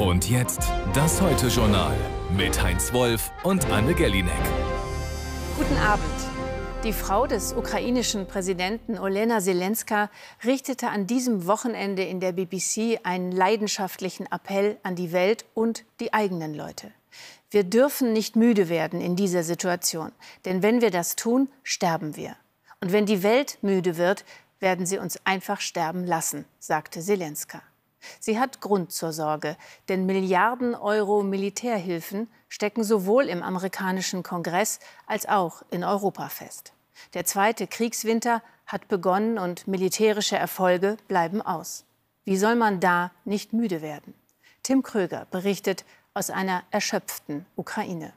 Und jetzt das Heute-Journal mit Heinz Wolf und Anne Gellinek. Guten Abend. Die Frau des ukrainischen Präsidenten Olena Zelenska richtete an diesem Wochenende in der BBC einen leidenschaftlichen Appell an die Welt und die eigenen Leute. Wir dürfen nicht müde werden in dieser Situation, denn wenn wir das tun, sterben wir. Und wenn die Welt müde wird, werden sie uns einfach sterben lassen, sagte Zelenska. Sie hat Grund zur Sorge, denn Milliarden Euro Militärhilfen stecken sowohl im amerikanischen Kongress als auch in Europa fest. Der zweite Kriegswinter hat begonnen und militärische Erfolge bleiben aus. Wie soll man da nicht müde werden? Tim Kröger berichtet aus einer erschöpften Ukraine.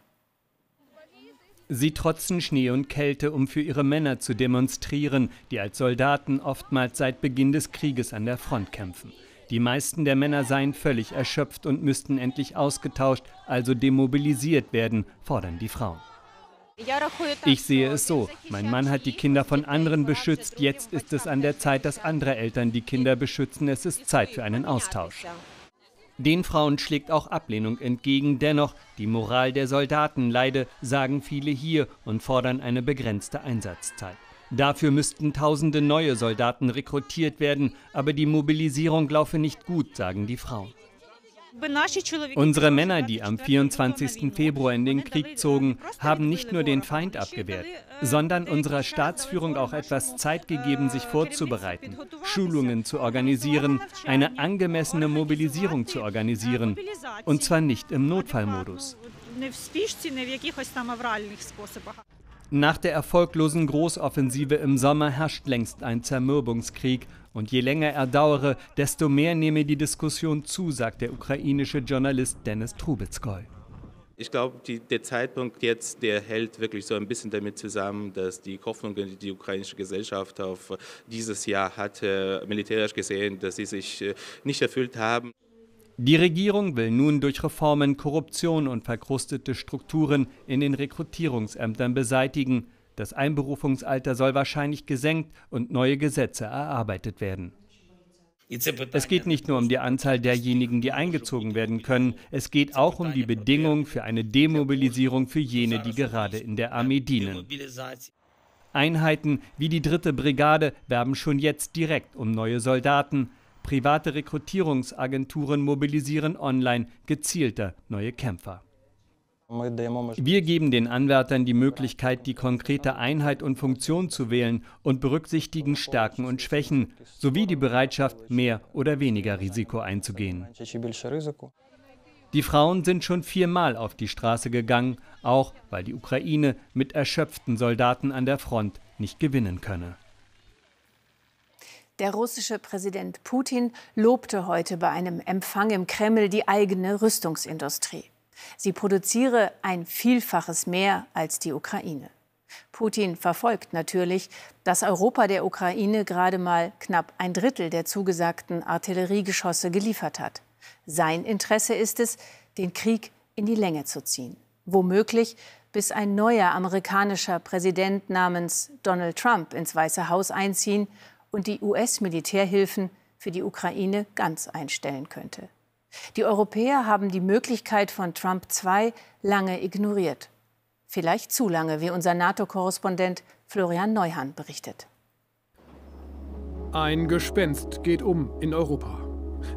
Sie trotzen Schnee und Kälte, um für ihre Männer zu demonstrieren, die als Soldaten oftmals seit Beginn des Krieges an der Front kämpfen. Die meisten der Männer seien völlig erschöpft und müssten endlich ausgetauscht, also demobilisiert werden, fordern die Frauen. Ich sehe es so, mein Mann hat die Kinder von anderen beschützt, jetzt ist es an der Zeit, dass andere Eltern die Kinder beschützen, es ist Zeit für einen Austausch. Den Frauen schlägt auch Ablehnung entgegen, dennoch, die Moral der Soldaten leide, sagen viele hier und fordern eine begrenzte Einsatzzeit. Dafür müssten Tausende neue Soldaten rekrutiert werden, aber die Mobilisierung laufe nicht gut, sagen die Frauen. Unsere Männer, die am 24. Februar in den Krieg zogen, haben nicht nur den Feind abgewehrt, sondern unserer Staatsführung auch etwas Zeit gegeben, sich vorzubereiten, Schulungen zu organisieren, eine angemessene Mobilisierung zu organisieren, und zwar nicht im Notfallmodus. Nach der erfolglosen Großoffensive im Sommer herrscht längst ein Zermürbungskrieg. Und je länger er dauere, desto mehr nehme die Diskussion zu, sagt der ukrainische Journalist Denis Trubetskoy. Ich glaube, der Zeitpunkt jetzt, der hält wirklich so ein bisschen damit zusammen, dass die Hoffnungen, die die ukrainische Gesellschaft auf dieses Jahr hatte, militärisch gesehen, dass sie sich nicht erfüllt haben. Die Regierung will nun durch Reformen Korruption und verkrustete Strukturen in den Rekrutierungsämtern beseitigen. Das Einberufungsalter soll wahrscheinlich gesenkt und neue Gesetze erarbeitet werden. Es geht nicht nur um die Anzahl derjenigen, die eingezogen werden können. Es geht auch um die Bedingungen für eine Demobilisierung für jene, die gerade in der Armee dienen. Einheiten wie die 3. Brigade werben schon jetzt direkt um neue Soldaten. Private Rekrutierungsagenturen mobilisieren online gezielter neue Kämpfer. Wir geben den Anwärtern die Möglichkeit, die konkrete Einheit und Funktion zu wählen und berücksichtigen Stärken und Schwächen, sowie die Bereitschaft, mehr oder weniger Risiko einzugehen. Die Frauen sind schon 4-mal auf die Straße gegangen, auch weil die Ukraine mit erschöpften Soldaten an der Front nicht gewinnen könne. Der russische Präsident Putin lobte heute bei einem Empfang im Kreml die eigene Rüstungsindustrie. Sie produziere ein Vielfaches mehr als die Ukraine. Putin verfolgt natürlich, dass Europa der Ukraine gerade mal knapp 1/3 der zugesagten Artilleriegeschosse geliefert hat. Sein Interesse ist es, den Krieg in die Länge zu ziehen. Womöglich, bis ein neuer amerikanischer Präsident namens Donald Trump ins Weiße Haus einziehen und die US-Militärhilfen für die Ukraine ganz einstellen könnte. Die Europäer haben die Möglichkeit von Trump II lange ignoriert. Vielleicht zu lange, wie unser NATO-Korrespondent Florian Neuhan berichtet. Ein Gespenst geht um in Europa.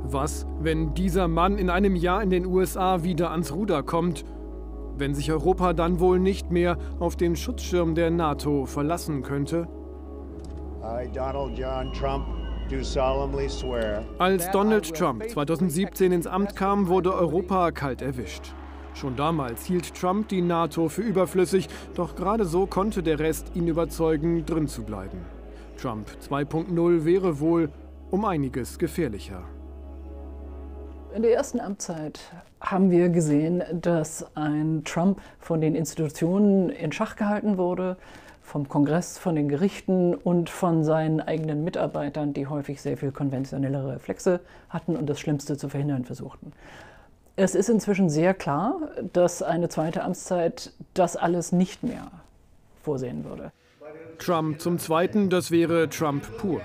Was, wenn dieser Mann in einem Jahr in den USA wieder ans Ruder kommt? Wenn sich Europa dann wohl nicht mehr auf den Schutzschirm der NATO verlassen könnte? Als Donald Trump 2017 ins Amt kam, wurde Europa kalt erwischt. Schon damals hielt Trump die NATO für überflüssig, doch gerade so konnte der Rest ihn überzeugen, drin zu bleiben. Trump 2.0 wäre wohl um einiges gefährlicher. In der ersten Amtszeit haben wir gesehen, dass ein Trump von den Institutionen in Schach gehalten wurde, vom Kongress, von den Gerichten und von seinen eigenen Mitarbeitern, die häufig sehr viel konventionellere Reflexe hatten und das Schlimmste zu verhindern versuchten. Es ist inzwischen sehr klar, dass eine zweite Amtszeit das alles nicht mehr vorsehen würde. Trump zum Zweiten, das wäre Trump pur.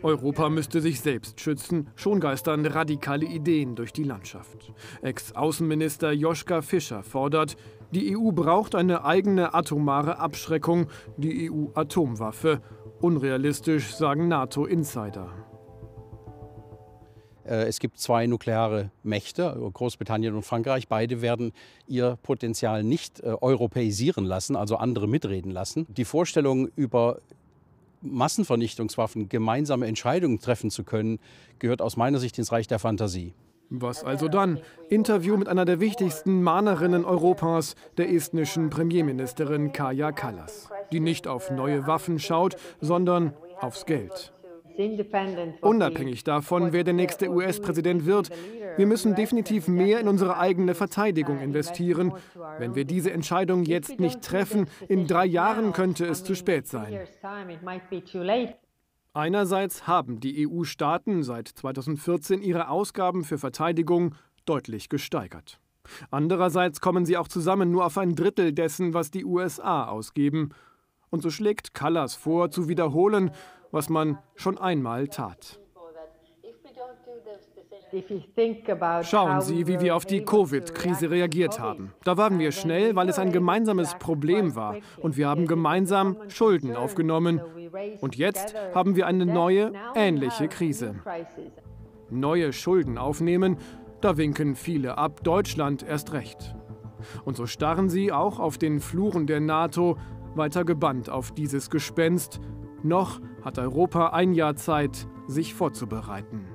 Europa müsste sich selbst schützen, schon geistern radikale Ideen durch die Landschaft. Ex-Außenminister Joschka Fischer fordert, die EU braucht eine eigene atomare Abschreckung, die EU-Atomwaffe. Unrealistisch, sagen NATO-Insider. Es gibt zwei nukleare Mächte, Großbritannien und Frankreich. Beide werden ihr Potenzial nicht europäisieren lassen, also andere mitreden lassen. Die Vorstellung, über Massenvernichtungswaffen gemeinsame Entscheidungen treffen zu können, gehört aus meiner Sicht ins Reich der Fantasie. Was also dann? Interview mit einer der wichtigsten Mahnerinnen Europas, der estnischen Premierministerin Kaja Kallas, die nicht auf neue Waffen schaut, sondern aufs Geld. Unabhängig davon, wer der nächste US-Präsident wird, wir müssen definitiv mehr in unsere eigene Verteidigung investieren. Wenn wir diese Entscheidung jetzt nicht treffen, in 3 Jahren könnte es zu spät sein. Einerseits haben die EU-Staaten seit 2014 ihre Ausgaben für Verteidigung deutlich gesteigert. Andererseits kommen sie auch zusammen nur auf ein Drittel dessen, was die USA ausgeben. Und so schlägt Kallas vor, zu wiederholen, was man schon einmal tat. Schauen Sie, wie wir auf die Covid-Krise reagiert haben. Da waren wir schnell, weil es ein gemeinsames Problem war. Und wir haben gemeinsam Schulden aufgenommen. Und jetzt haben wir eine neue, ähnliche Krise. Neue Schulden aufnehmen, da winken viele ab, Deutschland erst recht. Und so starren sie auch auf den Fluren der NATO, weiter gebannt auf dieses Gespenst. Noch hat Europa 1 Jahr Zeit, sich vorzubereiten.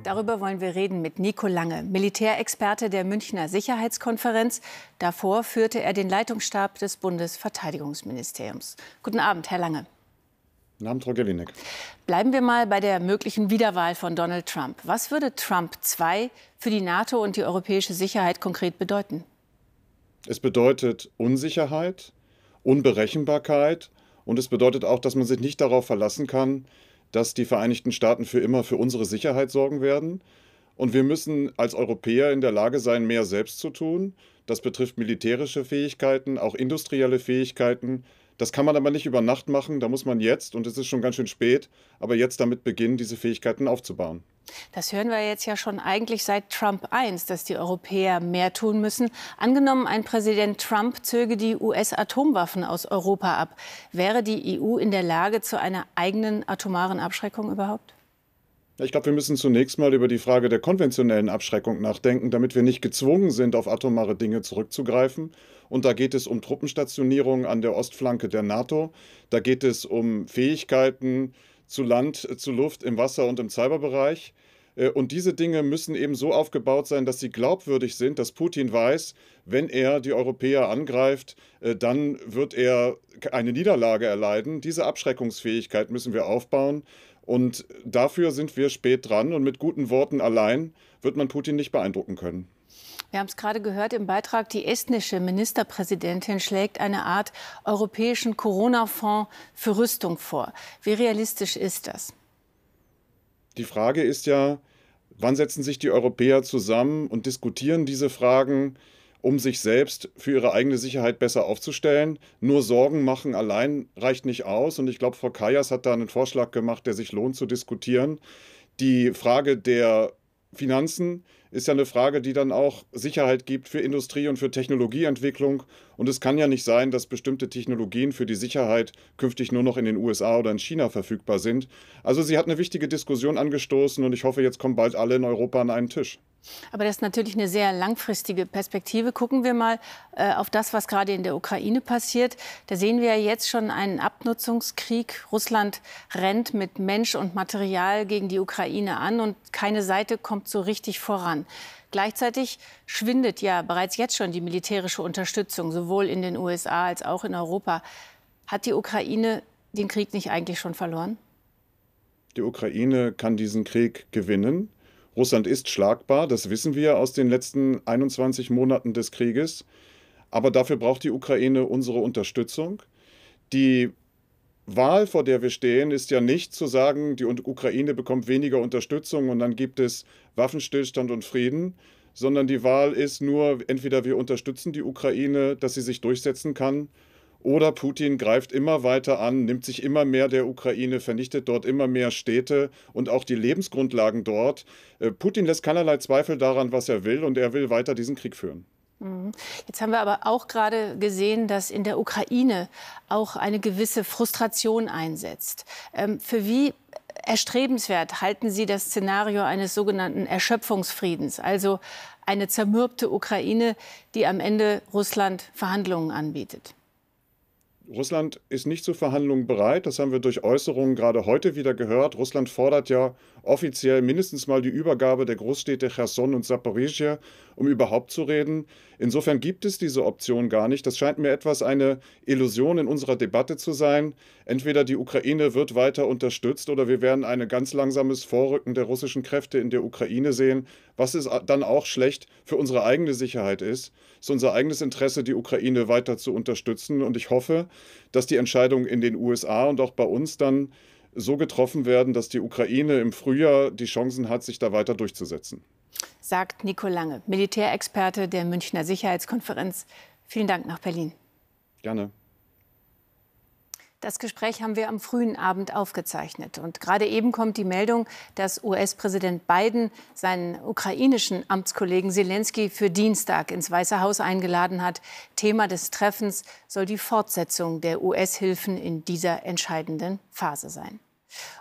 Darüber wollen wir reden mit Nico Lange, Militärexperte der Münchner Sicherheitskonferenz. Davor führte er den Leitungsstab des Bundesverteidigungsministeriums. Guten Abend, Herr Lange. Guten Abend, Frau Jelinek. Bleiben wir mal bei der möglichen Wiederwahl von Donald Trump. Was würde Trump 2 für die NATO und die europäische Sicherheit konkret bedeuten? Es bedeutet Unsicherheit, Unberechenbarkeit und es bedeutet auch, dass man sich nicht darauf verlassen kann, dass die Vereinigten Staaten für immer für unsere Sicherheit sorgen werden. Und wir müssen als Europäer in der Lage sein, mehr selbst zu tun. Das betrifft militärische Fähigkeiten, auch industrielle Fähigkeiten. Das kann man aber nicht über Nacht machen. Da muss man jetzt, und es ist schon ganz schön spät, aber jetzt damit beginnen, diese Fähigkeiten aufzubauen. Das hören wir jetzt ja schon eigentlich seit Trump 1, dass die Europäer mehr tun müssen. Angenommen, ein Präsident Trump zöge die US-Atomwaffen aus Europa ab. Wäre die EU in der Lage zu einer eigenen atomaren Abschreckung überhaupt? Ich glaube, wir müssen zunächst mal über die Frage der konventionellen Abschreckung nachdenken, damit wir nicht gezwungen sind, auf atomare Dinge zurückzugreifen. Und da geht es um Truppenstationierungen an der Ostflanke der NATO. Da geht es um Fähigkeiten zu Land, zu Luft, im Wasser und im Cyberbereich. Und diese Dinge müssen eben so aufgebaut sein, dass sie glaubwürdig sind, dass Putin weiß, wenn er die Europäer angreift, dann wird er eine Niederlage erleiden. Diese Abschreckungsfähigkeit müssen wir aufbauen. Und dafür sind wir spät dran. Und mit guten Worten allein wird man Putin nicht beeindrucken können. Wir haben es gerade gehört im Beitrag, die estnische Ministerpräsidentin schlägt eine Art europäischen Corona-Fonds für Rüstung vor. Wie realistisch ist das? Die Frage ist ja, wann setzen sich die Europäer zusammen und diskutieren diese Fragen, um sich selbst für ihre eigene Sicherheit besser aufzustellen. Nur Sorgen machen allein reicht nicht aus. Und ich glaube, Frau Kallas hat da einen Vorschlag gemacht, der sich lohnt zu diskutieren. Die Frage der Finanzen ist ja eine Frage, die dann auch Sicherheit gibt für Industrie und für Technologieentwicklung. Und es kann ja nicht sein, dass bestimmte Technologien für die Sicherheit künftig nur noch in den USA oder in China verfügbar sind. Also sie hat eine wichtige Diskussion angestoßen und ich hoffe, jetzt kommen bald alle in Europa an einen Tisch. Aber das ist natürlich eine sehr langfristige Perspektive. Gucken wir mal auf das, was gerade in der Ukraine passiert. Da sehen wir ja jetzt schon einen Abnutzungskrieg. Russland rennt mit Mensch und Material gegen die Ukraine an und keine Seite kommt so richtig voran. Gleichzeitig schwindet ja bereits jetzt schon die militärische Unterstützung, sowohl in den USA als auch in Europa. Hat die Ukraine den Krieg nicht eigentlich schon verloren? Die Ukraine kann diesen Krieg gewinnen. Russland ist schlagbar, das wissen wir aus den letzten 21 Monaten des Krieges. Aber dafür braucht die Ukraine unsere Unterstützung. Die Wahl, vor der wir stehen, ist ja nicht zu sagen, die Ukraine bekommt weniger Unterstützung und dann gibt es Waffenstillstand und Frieden, sondern die Wahl ist nur, entweder wir unterstützen die Ukraine, dass sie sich durchsetzen kann, oder Putin greift immer weiter an, nimmt sich immer mehr der Ukraine, vernichtet dort immer mehr Städte und auch die Lebensgrundlagen dort. Putin lässt keinerlei Zweifel daran, was er will, und er will weiter diesen Krieg führen. Jetzt haben wir aber auch gerade gesehen, dass in der Ukraine auch eine gewisse Frustration einsetzt. Für wie erstrebenswert halten Sie das Szenario eines sogenannten Erschöpfungsfriedens, also eine zermürbte Ukraine, die am Ende Russland Verhandlungen anbietet? Russland ist nicht zu Verhandlungen bereit. Das haben wir durch Äußerungen gerade heute wieder gehört. Russland fordert ja offiziell mindestens mal die Übergabe der Großstädte Cherson und Saporischschja, um überhaupt zu reden. Insofern gibt es diese Option gar nicht. Das scheint mir etwas eine Illusion in unserer Debatte zu sein. Entweder die Ukraine wird weiter unterstützt oder wir werden ein ganz langsames Vorrücken der russischen Kräfte in der Ukraine sehen, was es dann auch schlecht für unsere eigene Sicherheit ist. Es ist unser eigenes Interesse, die Ukraine weiter zu unterstützen. Und ich hoffe, dass die Entscheidungen in den USA und auch bei uns dann so getroffen werden, dass die Ukraine im Frühjahr die Chancen hat, sich da weiter durchzusetzen. Sagt Nico Lange, Militärexperte der Münchner Sicherheitskonferenz. Vielen Dank nach Berlin. Gerne. Das Gespräch haben wir am frühen Abend aufgezeichnet. Und gerade eben kommt die Meldung, dass US-Präsident Biden seinen ukrainischen Amtskollegen Zelensky für Dienstag ins Weiße Haus eingeladen hat. Thema des Treffens soll die Fortsetzung der US-Hilfen in dieser entscheidenden Phase sein.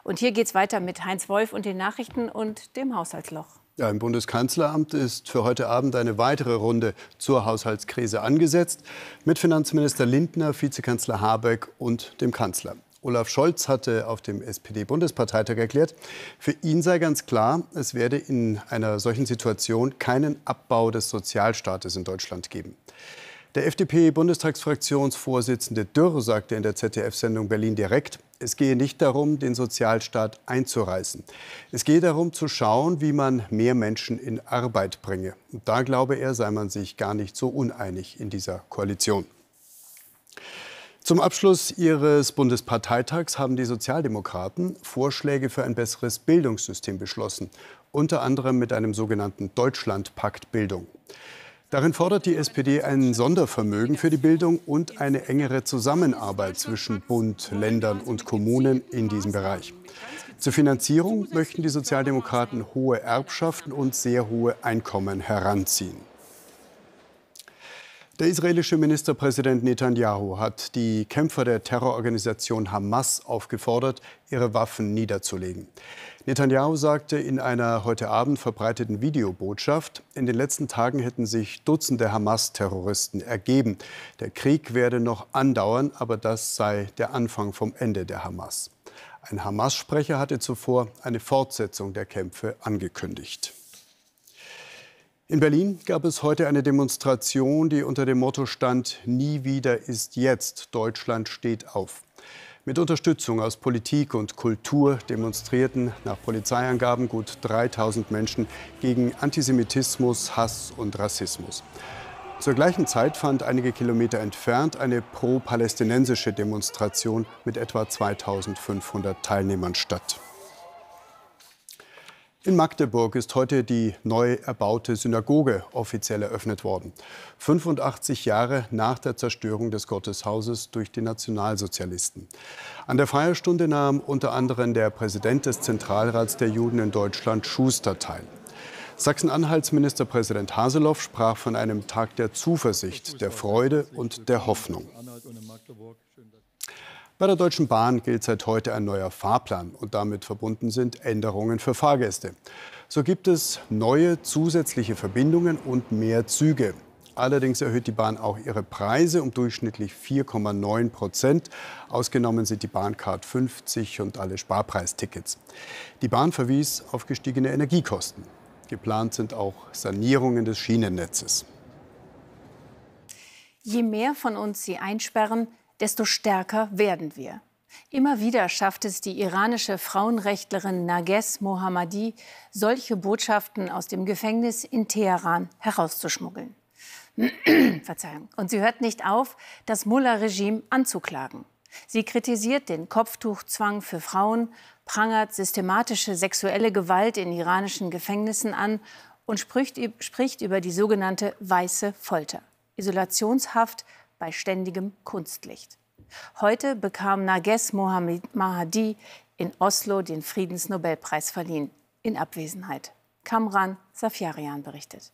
Und hier geht es weiter mit Heinz Wolf und den Nachrichten und dem Haushaltsloch. Ja, im Bundeskanzleramt ist für heute Abend eine weitere Runde zur Haushaltskrise angesetzt mit Finanzminister Lindner, Vizekanzler Habeck und dem Kanzler. Olaf Scholz hatte auf dem SPD-Bundesparteitag erklärt, für ihn sei ganz klar, es werde in einer solchen Situation keinen Abbau des Sozialstaates in Deutschland geben. Der FDP-Bundestagsfraktionsvorsitzende Dürr sagte in der ZDF-Sendung Berlin direkt, es gehe nicht darum, den Sozialstaat einzureißen. Es gehe darum, zu schauen, wie man mehr Menschen in Arbeit bringe. Und da, glaube er, sei man sich gar nicht so uneinig in dieser Koalition. Zum Abschluss ihres Bundesparteitags haben die Sozialdemokraten Vorschläge für ein besseres Bildungssystem beschlossen. Unter anderem mit einem sogenannten Deutschlandpakt Bildung. Darin fordert die SPD ein Sondervermögen für die Bildung und eine engere Zusammenarbeit zwischen Bund, Ländern und Kommunen in diesem Bereich. Zur Finanzierung möchten die Sozialdemokraten hohe Erbschaften und sehr hohe Einkommen heranziehen. Der israelische Ministerpräsident Netanyahu hat die Kämpfer der Terrororganisation Hamas aufgefordert, ihre Waffen niederzulegen. Netanyahu sagte in einer heute Abend verbreiteten Videobotschaft, in den letzten Tagen hätten sich Dutzende Hamas-Terroristen ergeben. Der Krieg werde noch andauern, aber das sei der Anfang vom Ende der Hamas. Ein Hamas-Sprecher hatte zuvor eine Fortsetzung der Kämpfe angekündigt. In Berlin gab es heute eine Demonstration, die unter dem Motto stand, nie wieder ist jetzt, Deutschland steht auf. Mit Unterstützung aus Politik und Kultur demonstrierten nach Polizeiangaben gut 3000 Menschen gegen Antisemitismus, Hass und Rassismus. Zur gleichen Zeit fand einige Kilometer entfernt eine pro-palästinensische Demonstration mit etwa 2500 Teilnehmern statt. In Magdeburg ist heute die neu erbaute Synagoge offiziell eröffnet worden. 85 Jahre nach der Zerstörung des Gotteshauses durch die Nationalsozialisten. An der Feierstunde nahm unter anderem der Präsident des Zentralrats der Juden in Deutschland, Schuster, teil. Sachsen-Anhalts Ministerpräsident Haseloff sprach von einem Tag der Zuversicht, der Freude und der Hoffnung. Bei der Deutschen Bahn gilt seit heute ein neuer Fahrplan und damit verbunden sind Änderungen für Fahrgäste. So gibt es neue zusätzliche Verbindungen und mehr Züge. Allerdings erhöht die Bahn auch ihre Preise um durchschnittlich 4,9%. Ausgenommen sind die Bahncard 50 und alle Sparpreistickets. Die Bahn verwies auf gestiegene Energiekosten. Geplant sind auch Sanierungen des Schienennetzes. Je mehr von uns sie einsperren, desto stärker werden wir. Immer wieder schafft es die iranische Frauenrechtlerin Narges Mohammadi, solche Botschaften aus dem Gefängnis in Teheran herauszuschmuggeln. Verzeihung. Und sie hört nicht auf, das Mullah-Regime anzuklagen. Sie kritisiert den Kopftuchzwang für Frauen, prangert systematische sexuelle Gewalt in iranischen Gefängnissen an und spricht über die sogenannte weiße Folter. Isolationshaft bei ständigem Kunstlicht. Heute bekam Narges Mohammadi in Oslo den Friedensnobelpreis verliehen, in Abwesenheit. Kamran Safarian berichtet.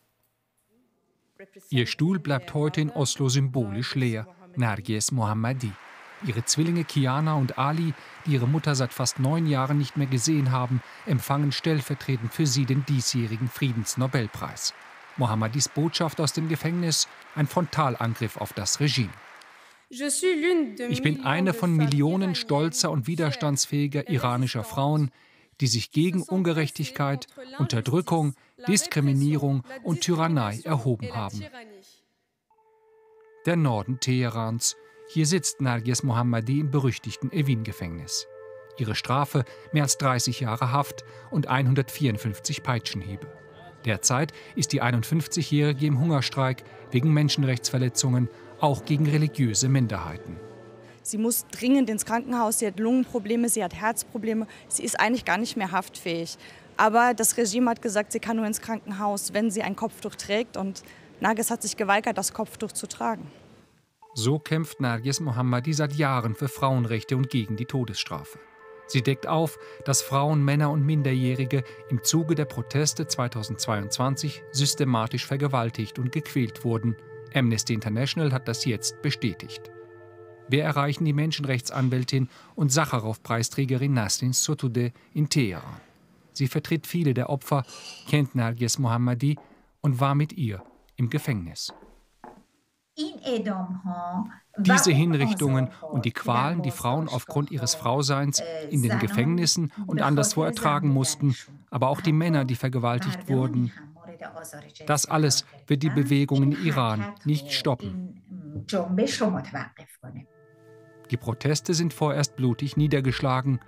Ihr Stuhl bleibt heute in Oslo symbolisch leer. Narges Mohammadi. Ihre Zwillinge Kiana und Ali, die ihre Mutter seit fast 9 Jahren nicht mehr gesehen haben, empfangen stellvertretend für sie den diesjährigen Friedensnobelpreis. Mohammadis Botschaft aus dem Gefängnis: ein Frontalangriff auf das Regime. Ich bin eine von Millionen stolzer und widerstandsfähiger iranischer Frauen, die sich gegen Ungerechtigkeit, Unterdrückung, Diskriminierung und Tyrannei erhoben haben. Der Norden Teherans. Hier sitzt Narges Mohammadi im berüchtigten Evin-Gefängnis. Ihre Strafe: mehr als 30 Jahre Haft und 154 Peitschenhiebe. Derzeit ist die 51-Jährige im Hungerstreik wegen Menschenrechtsverletzungen, auch gegen religiöse Minderheiten. Sie muss dringend ins Krankenhaus, sie hat Lungenprobleme, sie hat Herzprobleme, sie ist eigentlich gar nicht mehr haftfähig. Aber das Regime hat gesagt, sie kann nur ins Krankenhaus, wenn sie ein Kopftuch trägt, und Narges hat sich geweigert, das Kopftuch zu tragen. So kämpft Narges Mohammadi seit Jahren für Frauenrechte und gegen die Todesstrafe. Sie deckt auf, dass Frauen, Männer und Minderjährige im Zuge der Proteste 2022 systematisch vergewaltigt und gequält wurden. Amnesty International hat das jetzt bestätigt. Wir erreichen die Menschenrechtsanwältin und Sacharow-Preisträgerin Nasrin Sotoudeh in Teheran. Sie vertritt viele der Opfer, kennt Narges Mohammadi und war mit ihr im Gefängnis. Diese Hinrichtungen und die Qualen, die Frauen aufgrund ihres Frauseins in den Gefängnissen und anderswo ertragen mussten, aber auch die Männer, die vergewaltigt wurden, das alles wird die Bewegung in Iran nicht stoppen. Die Proteste sind vorerst blutig niedergeschlagen.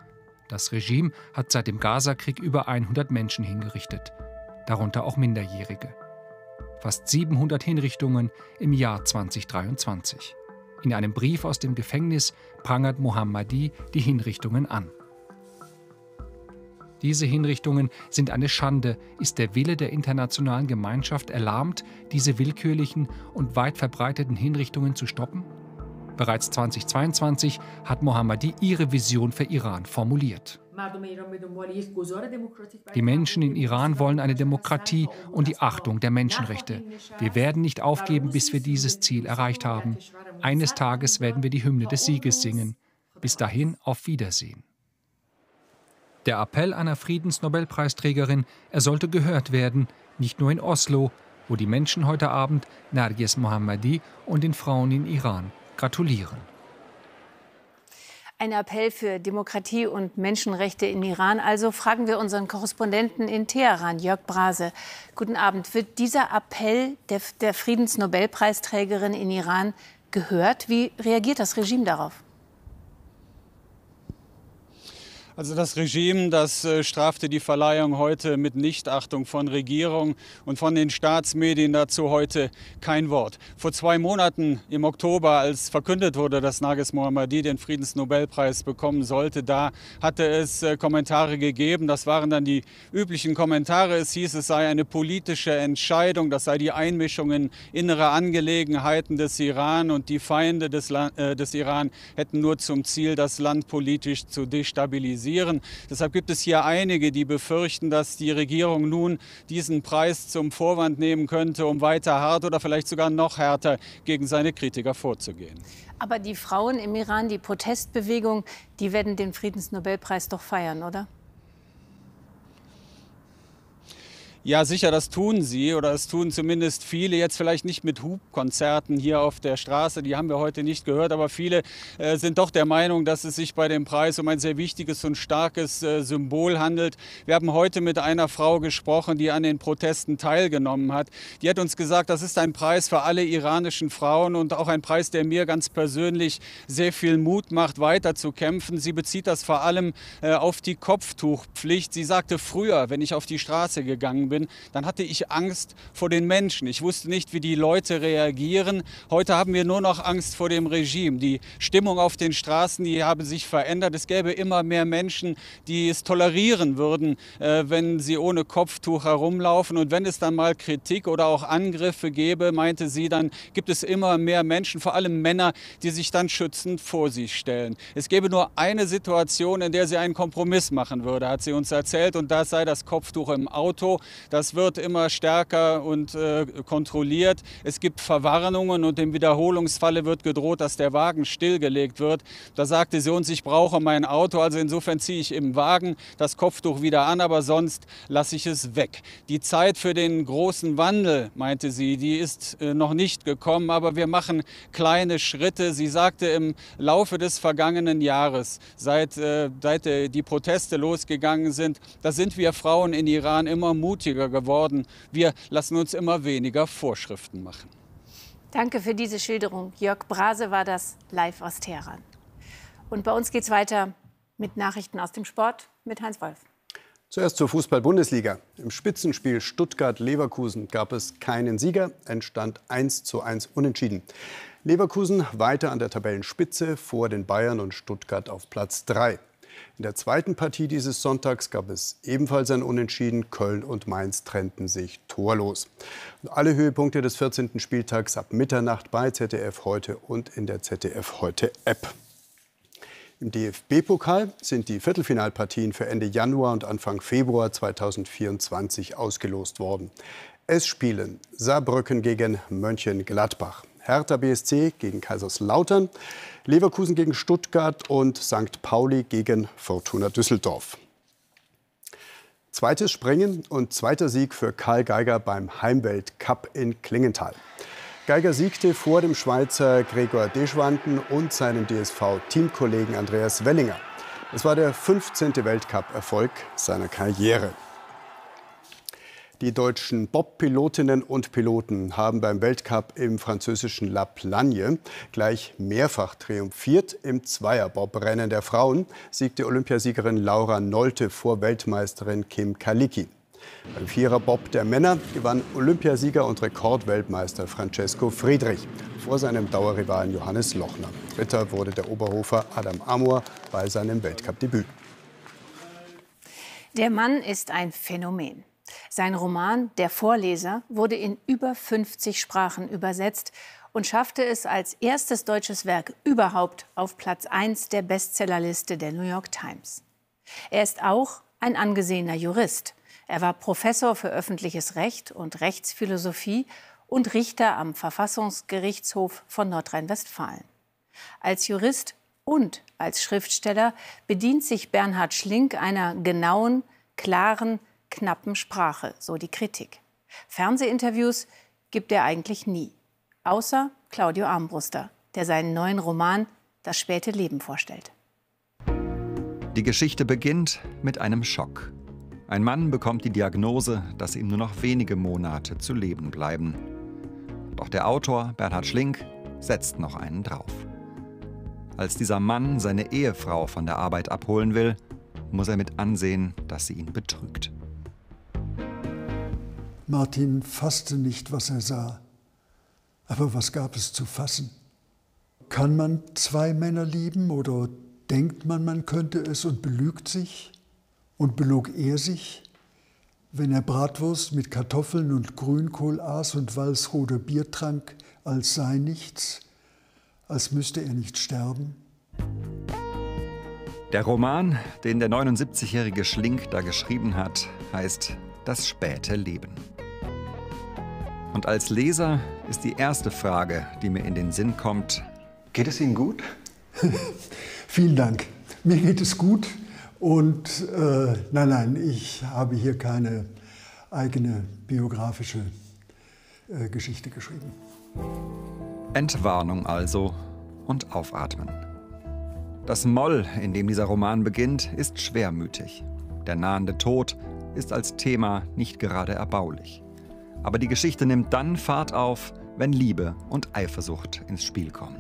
Das Regime hat seit dem Gaza-Krieg über 100 Menschen hingerichtet, darunter auch Minderjährige. Fast 700 Hinrichtungen im Jahr 2023. In einem Brief aus dem Gefängnis prangert Mohammadi die Hinrichtungen an. Diese Hinrichtungen sind eine Schande. Ist der Wille der internationalen Gemeinschaft erlahmt, diese willkürlichen und weit verbreiteten Hinrichtungen zu stoppen? Bereits 2022 hat Mohammadi ihre Vision für Iran formuliert. Die Menschen in Iran wollen eine Demokratie und die Achtung der Menschenrechte. Wir werden nicht aufgeben, bis wir dieses Ziel erreicht haben. Eines Tages werden wir die Hymne des Sieges singen. Bis dahin auf Wiedersehen. Der Appell einer Friedensnobelpreisträgerin, er sollte gehört werden, nicht nur in Oslo, wo die Menschen heute Abend Narges Mohammadi und den Frauen in Iran gratulieren. Ein Appell für Demokratie und Menschenrechte in Iran. Also fragen wir unseren Korrespondenten in Teheran, Jörg Brase. Guten Abend. Wird dieser Appell der Friedensnobelpreisträgerin in Iran gehört? Wie reagiert das Regime darauf? Also das Regime, das strafte die Verleihung heute mit Nichtachtung von Regierung und von den Staatsmedien dazu heute kein Wort. Vor 2 Monaten im Oktober, als verkündet wurde, dass Narges Mohammadi den Friedensnobelpreis bekommen sollte, da hatte es Kommentare gegeben. Das waren dann die üblichen Kommentare. Es hieß, es sei eine politische Entscheidung, das sei die Einmischung in innere Angelegenheiten des Iran und die Feinde des Iran hätten nur zum Ziel, das Land politisch zu destabilisieren. Deshalb gibt es hier einige, die befürchten, dass die Regierung nun diesen Preis zum Vorwand nehmen könnte, um weiter hart oder vielleicht sogar noch härter gegen seine Kritiker vorzugehen. Aber die Frauen im Iran, die Protestbewegung, die werden den Friedensnobelpreis doch feiern, oder? Ja, sicher, das tun sie oder es tun zumindest viele, jetzt vielleicht nicht mit Hubkonzerten hier auf der Straße, die haben wir heute nicht gehört, aber viele sind doch der Meinung, dass es sich bei dem Preis um ein sehr wichtiges und starkes Symbol handelt. Wir haben heute mit einer Frau gesprochen, die an den Protesten teilgenommen hat. Die hat uns gesagt, das ist ein Preis für alle iranischen Frauen und auch ein Preis, der mir ganz persönlich sehr viel Mut macht, weiter zu kämpfen. Sie bezieht das vor allem auf die Kopftuchpflicht. Sie sagte, früher, wenn ich auf die Straße gegangen bin, bin, dann hatte ich Angst vor den Menschen. Ich wusste nicht, wie die Leute reagieren. Heute haben wir nur noch Angst vor dem Regime. Die Stimmung auf den Straßen, die habe sich verändert. Es gäbe immer mehr Menschen, die es tolerieren würden, wenn sie ohne Kopftuch herumlaufen. Und wenn es dann mal Kritik oder auch Angriffe gäbe, meinte sie, dann gibt es immer mehr Menschen, vor allem Männer, die sich dann schützend vor sie stellen. Es gäbe nur eine Situation, in der sie einen Kompromiss machen würde, hat sie uns erzählt, und das sei das Kopftuch im Auto. Das wird immer stärker und kontrolliert. Es gibt Verwarnungen und im Wiederholungsfalle wird gedroht, dass der Wagen stillgelegt wird. Da sagte sie uns, ich brauche mein Auto, also insofern ziehe ich im Wagen das Kopftuch wieder an, aber sonst lasse ich es weg. Die Zeit für den großen Wandel, meinte sie, die ist noch nicht gekommen, aber wir machen kleine Schritte. Sie sagte, im Laufe des vergangenen Jahres, seit die Proteste losgegangen sind, da sind wir Frauen in Iran immer mutiger geworden. Wir lassen uns immer weniger Vorschriften machen. Danke für diese Schilderung. Jörg Brase war das live aus Teheran. Und bei uns geht es weiter mit Nachrichten aus dem Sport mit Heinz Wolf. Zuerst zur Fußball-Bundesliga. Im Spitzenspiel Stuttgart-Leverkusen gab es keinen Sieger, entstand 1:1 unentschieden. Leverkusen weiter an der Tabellenspitze vor den Bayern und Stuttgart auf Platz 3. In der zweiten Partie dieses Sonntags gab es ebenfalls ein Unentschieden. Köln und Mainz trennten sich torlos. Und alle Höhepunkte des 14. Spieltags ab Mitternacht bei ZDF Heute und in der ZDF Heute App. Im DFB-Pokal sind die Viertelfinalpartien für Ende Januar und Anfang Februar 2024 ausgelost worden. Es spielen Saarbrücken gegen Mönchengladbach, Hertha BSC gegen Kaiserslautern, Leverkusen gegen Stuttgart und St. Pauli gegen Fortuna Düsseldorf. Zweites Springen und zweiter Sieg für Karl Geiger beim Heimweltcup in Klingenthal. Geiger siegte vor dem Schweizer Gregor Deschwanden und seinem DSV-Teamkollegen Andreas Wellinger. Es war der 15. Weltcup-Erfolg seiner Karriere. Die deutschen Bob-Pilotinnen und Piloten haben beim Weltcup im französischen La Plagne gleich mehrfach triumphiert. Im Zweierbob-Rennen der Frauen siegte Olympiasiegerin Laura Nolte vor Weltmeisterin Kim Kalicki. Beim Viererbob der Männer gewann Olympiasieger und Rekordweltmeister Francesco Friedrich vor seinem Dauerrivalen Johannes Lochner. Dritter wurde der Oberhofer Adam Amor bei seinem Weltcup-Debüt. Der Mann ist ein Phänomen. Sein Roman »Der Vorleser« wurde in über 50 Sprachen übersetzt und schaffte es als erstes deutsches Werk überhaupt auf Platz 1 der Bestsellerliste der New York Times. Er ist auch ein angesehener Jurist. Er war Professor für öffentliches Recht und Rechtsphilosophie und Richter am Verfassungsgerichtshof von Nordrhein-Westfalen. Als Jurist und als Schriftsteller bedient sich Bernhard Schlink einer genauen, klaren, knappen Sprache, so die Kritik. Fernsehinterviews gibt er eigentlich nie, außer Claudio Armbruster, der seinen neuen Roman »Das späte Leben« vorstellt. Die Geschichte beginnt mit einem Schock. Ein Mann bekommt die Diagnose, dass ihm nur noch wenige Monate zu leben bleiben. Doch der Autor Bernhard Schlink setzt noch einen drauf. Als dieser Mann seine Ehefrau von der Arbeit abholen will, muss er mit ansehen, dass sie ihn betrügt. Martin fasste nicht, was er sah. Aber was gab es zu fassen? Kann man zwei Männer lieben oder denkt man, man könnte es und belügt sich? Und belog er sich, wenn er Bratwurst mit Kartoffeln und Grünkohl aß und Walsroder Bier trank, als sei nichts, als müsste er nicht sterben? Der Roman, den der 79-jährige Schlink da geschrieben hat, heißt »Das späte Leben«. Und als Leser ist die erste Frage, die mir in den Sinn kommt: Geht es Ihnen gut? Vielen Dank. Mir geht es gut. Und nein, ich habe hier keine eigene biografische Geschichte geschrieben. Entwarnung also und aufatmen. Das Moll, in dem dieser Roman beginnt, ist schwermütig. Der nahende Tod ist als Thema nicht gerade erbaulich. Aber die Geschichte nimmt dann Fahrt auf, wenn Liebe und Eifersucht ins Spiel kommen.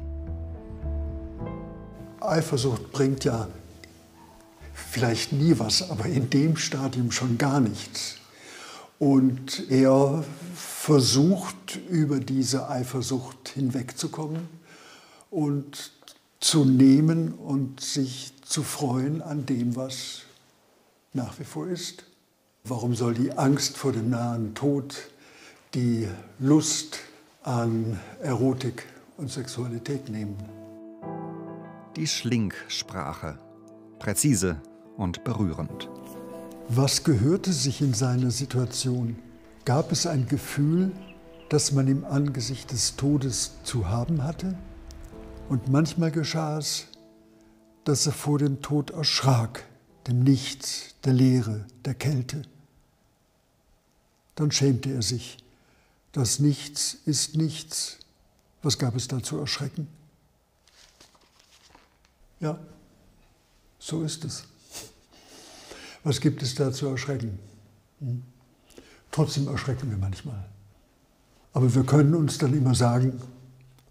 Eifersucht bringt ja vielleicht nie was, aber in dem Stadium schon gar nichts. Und er versucht, über diese Eifersucht hinwegzukommen und zu nehmen und sich zu freuen an dem, was nach wie vor ist. Warum soll die Angst vor dem nahen Tod die Lust an Erotik und Sexualität nehmen? Die Schlink-Sprache. Präzise und berührend. Was gehörte sich in seiner Situation? Gab es ein Gefühl, das man im Angesicht des Todes zu haben hatte? Und manchmal geschah es, dass er vor dem Tod erschrak, dem Nichts, der Leere, der Kälte. Dann schämte er sich. Das Nichts ist nichts. Was gab es da zu erschrecken? Ja, so ist es. Was gibt es da zu erschrecken? Trotzdem erschrecken wir manchmal. Aber wir können uns dann immer sagen,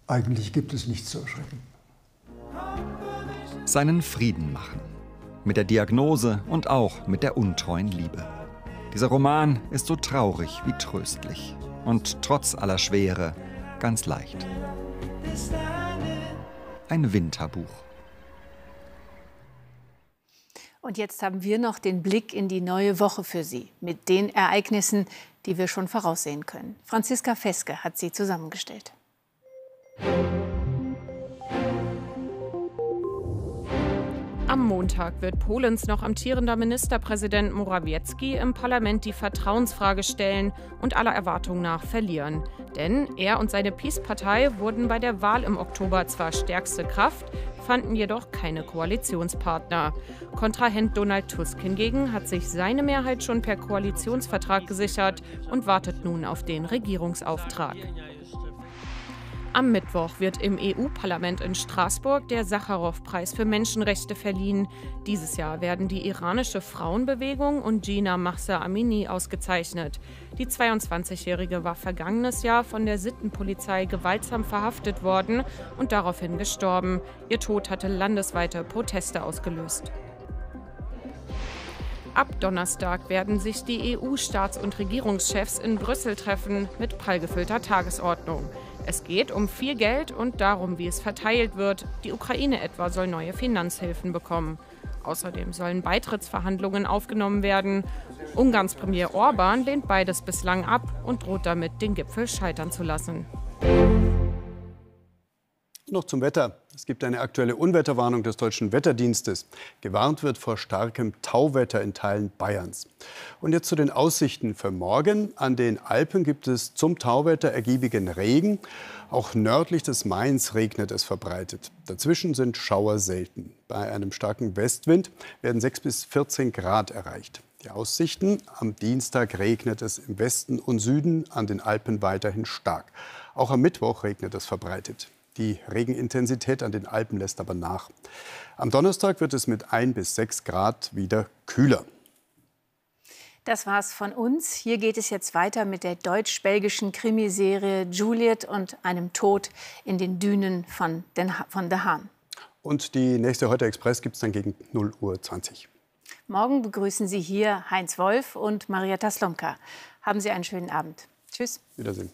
eigentlich gibt es nichts zu erschrecken. Seinen Frieden machen. Mit der Diagnose und auch mit der untreuen Liebe. Dieser Roman ist so traurig wie tröstlich. Und trotz aller Schwere ganz leicht. Ein Winterbuch. Und jetzt haben wir noch den Blick in die neue Woche für Sie, mit den Ereignissen, die wir schon voraussehen können. Franziska Feske hat sie zusammengestellt. Am Montag wird Polens noch amtierender Ministerpräsident Morawiecki im Parlament die Vertrauensfrage stellen und aller Erwartung nach verlieren. Denn er und seine PiS-Partei wurden bei der Wahl im Oktober zwar stärkste Kraft, fanden jedoch keine Koalitionspartner. Kontrahent Donald Tusk hingegen hat sich seine Mehrheit schon per Koalitionsvertrag gesichert und wartet nun auf den Regierungsauftrag. Am Mittwoch wird im EU-Parlament in Straßburg der Sacharow-Preis für Menschenrechte verliehen. Dieses Jahr werden die iranische Frauenbewegung und Jina Mahsa Amini ausgezeichnet. Die 22-Jährige war vergangenes Jahr von der Sittenpolizei gewaltsam verhaftet worden und daraufhin gestorben. Ihr Tod hatte landesweite Proteste ausgelöst. Ab Donnerstag werden sich die EU-Staats- und Regierungschefs in Brüssel treffen mit prallgefüllter Tagesordnung. Es geht um viel Geld und darum, wie es verteilt wird. Die Ukraine etwa soll neue Finanzhilfen bekommen. Außerdem sollen Beitrittsverhandlungen aufgenommen werden. Ungarns Premier Orban lehnt beides bislang ab und droht damit, den Gipfel scheitern zu lassen. Noch zum Wetter. Es gibt eine aktuelle Unwetterwarnung des Deutschen Wetterdienstes. Gewarnt wird vor starkem Tauwetter in Teilen Bayerns. Und jetzt zu den Aussichten für morgen. An den Alpen gibt es zum Tauwetter ergiebigen Regen. Auch nördlich des Mains regnet es verbreitet. Dazwischen sind Schauer selten. Bei einem starken Westwind werden 6 bis 14 Grad erreicht. Die Aussichten: Am Dienstag regnet es im Westen und Süden, an den Alpen weiterhin stark. Auch am Mittwoch regnet es verbreitet. Die Regenintensität an den Alpen lässt aber nach. Am Donnerstag wird es mit 1 bis 6 Grad wieder kühler. Das war's von uns. Hier geht es jetzt weiter mit der deutsch-belgischen Krimiserie Juliet und einem Tod in den Dünen von De Haan. Und die nächste Heute Express gibt es dann gegen 0:20 Uhr. Morgen begrüßen Sie hier Heinz Wolf und Marietta Slomka. Haben Sie einen schönen Abend. Tschüss. Wiedersehen.